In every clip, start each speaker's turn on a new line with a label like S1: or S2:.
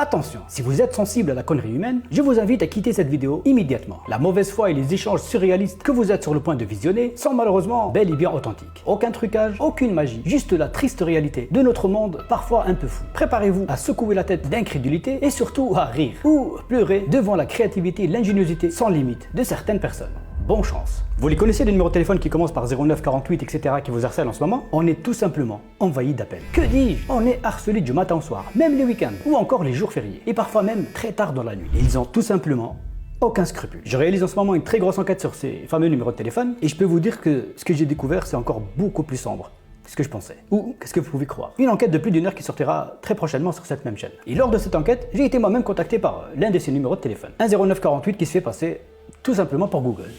S1: Attention, si vous êtes sensible à la connerie humaine, je vous invite à quitter cette vidéo immédiatement. La mauvaise foi et les échanges surréalistes que vous êtes sur le point de visionner sont malheureusement bel et bien authentiques. Aucun trucage, aucune magie, juste la triste réalité de notre monde parfois un peu fou. Préparez-vous à secouer la tête d'incrédulité et surtout à rire ou pleurer devant la créativité et l'ingéniosité sans limite de certaines personnes. Bonne chance. Vous les connaissez les numéros de téléphone qui commencent par 09, 48, etc. qui vous harcèlent en ce moment? On est tout simplement envahi d'appels. Que dis-je? On est harcelé du matin au soir, même les week-ends, ou encore les jours fériés, et parfois même très tard dans la nuit. Ils ont tout simplement aucun scrupule. Je réalise en ce moment une très grosse enquête sur ces fameux numéros de téléphone, et je peux vous dire que ce que j'ai découvert, c'est encore beaucoup plus sombre que ce que je pensais. Ou qu'est-ce que vous pouvez croire? Une enquête de plus d'1 heure qui sortira très prochainement sur cette même chaîne. Et lors de cette enquête, j'ai été moi-même contacté par l'un de ces numéros de téléphone. Un 0948 qui se fait passer tout simplement pour Google.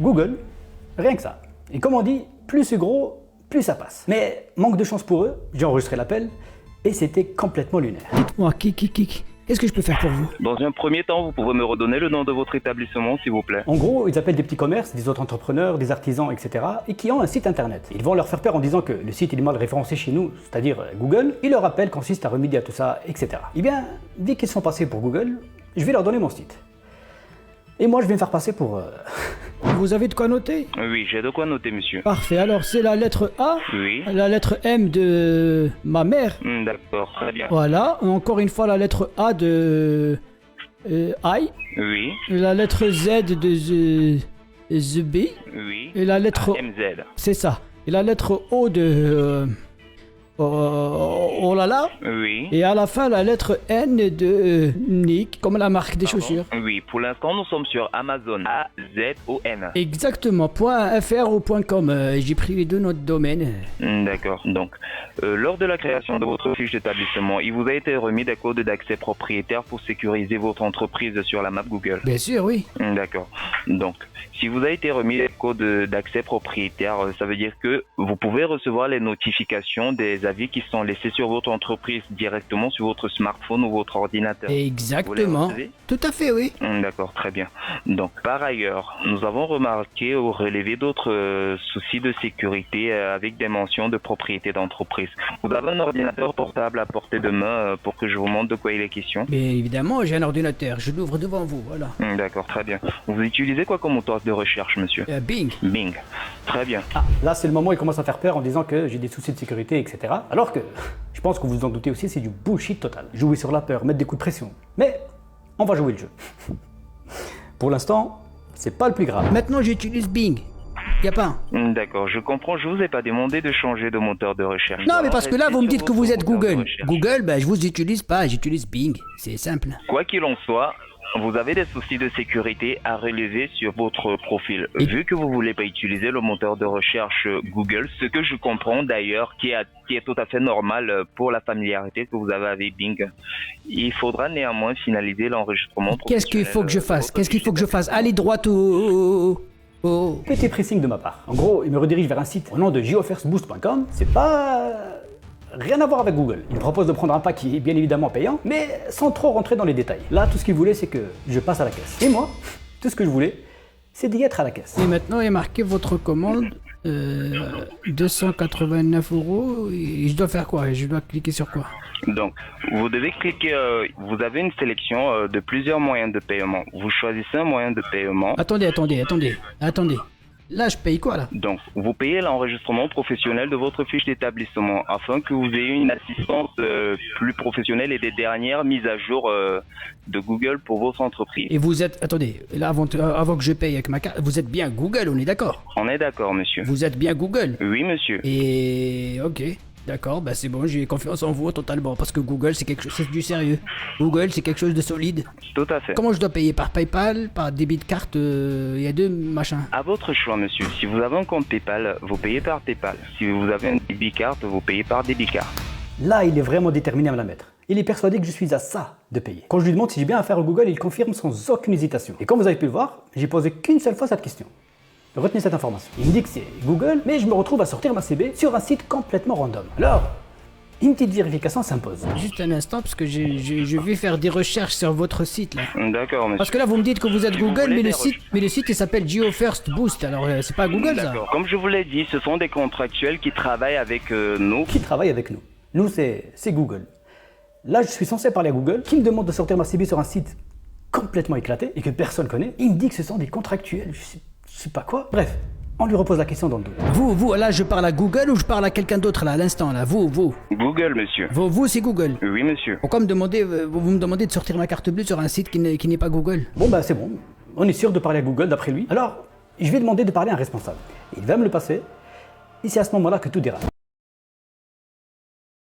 S1: Google, rien que ça. Et comme on dit, plus c'est gros, plus ça passe. Mais manque de chance pour eux, j'ai enregistré l'appel et c'était complètement lunaire.
S2: Dites-moi, qu'est-ce que je peux faire pour vous?
S3: Dans un premier temps, vous pouvez me redonner le nom de votre établissement, s'il vous plaît?
S1: En gros, ils appellent des petits commerces, des autres entrepreneurs, des artisans, etc. et qui ont un site internet. Ils vont leur faire peur en disant que le site il est mal référencé chez nous, c'est-à-dire Google, et leur appel consiste à remédier à tout ça, etc. Eh bien, dès qu'ils sont passés pour Google, je vais leur donner mon site. Et moi, je vais me faire passer pour...
S2: Vous avez de quoi noter?
S3: Oui, j'ai de quoi noter, monsieur.
S2: Parfait, alors c'est la lettre A,
S3: Oui.
S2: la lettre M de ma mère,
S3: D'accord, très bien.
S2: voilà, encore une fois la lettre A de I,
S3: Oui,
S2: la lettre Z de the B,
S3: oui.
S2: et la lettre...
S3: MZ.
S2: C'est ça, et la lettre O de... oh là là,
S3: Oui.
S2: et à la fin la lettre N de Nick, comme la marque des chaussures.
S3: Oui, pour l'instant, nous sommes sur Amazon. A-Z-O-N.
S2: Exactement, .fr ou .com, j'ai pris les deux noms de domaine.
S3: D'accord. Donc, lors de la création de votre fiche d'établissement, il vous a été remis des codes d'accès propriétaires pour sécuriser votre entreprise sur la map Google.
S2: Bien sûr, oui.
S3: D'accord. Donc, si vous a été remis des codes d'accès propriétaires, ça veut dire que vous pouvez recevoir les notifications des avis qui sont laissés sur votre entreprise directement sur votre smartphone ou votre ordinateur.
S2: Exactement.
S3: Vous les recevez?
S2: Tout à fait, oui.
S3: D'accord, très bien. Donc, par ailleurs, nous avons remarqué ou relevé d'autres soucis de sécurité avec des mentions de propriété d'entreprise. Vous avez un ordinateur portable à portée de main pour que je vous montre de quoi il est question?
S2: Bien évidemment, j'ai un ordinateur, je l'ouvre devant vous, voilà.
S3: D'accord, très bien. Vous utilisez quoi comme moteur de recherche, monsieur?
S2: Bing.
S3: Bing. Très bien.
S1: Ah, là c'est le moment où ils commencent à faire peur en disant que j'ai des soucis de sécurité, etc. Alors que, je pense que vous vous en doutez aussi, c'est du bullshit total. Jouer sur la peur, mettre des coups de pression. Mais, on va jouer le jeu. Pour l'instant, c'est pas le plus grave.
S2: Maintenant, j'utilise Bing. Y a pas.
S3: D'accord, je comprends, je vous ai pas demandé de changer de moteur de recherche.
S2: Non, mais parce que là, vous me dites que vous êtes
S3: Moteur de
S2: Google.
S3: recherche.
S2: Google, ben, je vous utilise pas, j'utilise Bing. C'est simple.
S3: Quoi qu'il en soit, vous avez des soucis de sécurité à relever sur votre profil.
S2: Et-
S3: Vu que vous voulez pas utiliser le moteur de recherche Google, ce que je comprends d'ailleurs, qui est tout à fait normal pour la familiarité que vous avez avec Bing, il faudra néanmoins finaliser l'enregistrement.
S2: Qu'est-ce qu'il faut que je fasse? Qu'est-ce qu'il faut que je fasse? Allez droit au...
S1: Petit pressing de ma part. En gros, il me redirige vers un site au nom de geofirstboost.com. C'est pas... rien à voir avec Google. Il me propose de prendre un pack qui est bien évidemment payant, mais sans trop rentrer dans les détails. Là, tout ce qu'il voulait, c'est que je passe à la caisse. Et moi, tout ce que je voulais, c'est d'y être à la caisse.
S2: Et maintenant, il est marqué votre commande, 289 €. Et je dois faire quoi? Je dois cliquer sur quoi?
S3: Donc, vous devez cliquer, vous avez une sélection de plusieurs moyens de paiement. Vous choisissez un moyen de paiement.
S2: Attendez. Là, je paye quoi, là?
S3: Donc, vous payez l'enregistrement professionnel de votre fiche d'établissement afin que vous ayez une assistance plus professionnelle et des dernières mises à jour de Google pour votre entreprise.
S2: Et vous êtes... Attendez, là, avant que je paye avec ma carte, vous êtes bien Google, on est d'accord?
S3: On est d'accord, monsieur?
S2: Vous êtes bien Google?
S3: Oui, monsieur.
S2: Et... ok, d'accord, bah c'est bon, j'ai confiance en vous totalement, parce que Google, c'est quelque chose, c'est du sérieux. Google, c'est quelque chose de solide.
S3: Tout à fait.
S2: Comment je dois payer? Par PayPal? Par débit de carte? Il y a deux machins.
S3: À votre choix, monsieur. Si vous avez un compte PayPal, vous payez par PayPal. Si vous avez un débit carte, vous payez par débit carte.
S1: Là, il est vraiment déterminé à me la mettre. Il est persuadé que je suis à ça de payer. Quand je lui demande si j'ai bien affaire au Google, il confirme sans aucune hésitation. Et comme vous avez pu le voir, j'ai posé qu'une seule fois cette question. Retenez cette information. Il me dit que c'est Google, mais je me retrouve à sortir ma CB sur un site complètement random. Alors, une petite vérification s'impose.
S2: Juste un instant, parce que je vais faire des recherches sur votre site, là.
S3: D'accord, monsieur.
S2: Parce que là, vous me dites que vous êtes
S3: Si vous
S2: Google,
S3: voulez
S2: mais
S3: des
S2: le site, il s'appelle GeoFirst Boost. Alors, c'est pas Google, ça?
S3: D'accord. Comme je vous l'ai dit, ce sont des contractuels qui travaillent avec nous.
S1: Qui travaille avec nous? Nous, c'est Google. Là, je suis censé parler à Google, qui me demande de sortir ma CB sur un site complètement éclaté et que personne connaît. Il me dit que ce sont des contractuels, je sais pas quoi. Bref, on lui repose la question dans le dos.
S2: Vous, là, je parle à Google ou je parle à quelqu'un d'autre, là, à l'instant, là? Vous.
S3: Google, monsieur.
S2: Vous, c'est Google.
S3: Oui, monsieur.
S2: Pourquoi vous me demandez de sortir ma carte bleue sur un site qui n'est pas Google?
S1: Bon, bah c'est bon. On est sûr de parler à Google d'après lui. Alors, je vais demander de parler à un responsable. Il va me le passer. Et c'est à ce moment-là que tout dérape.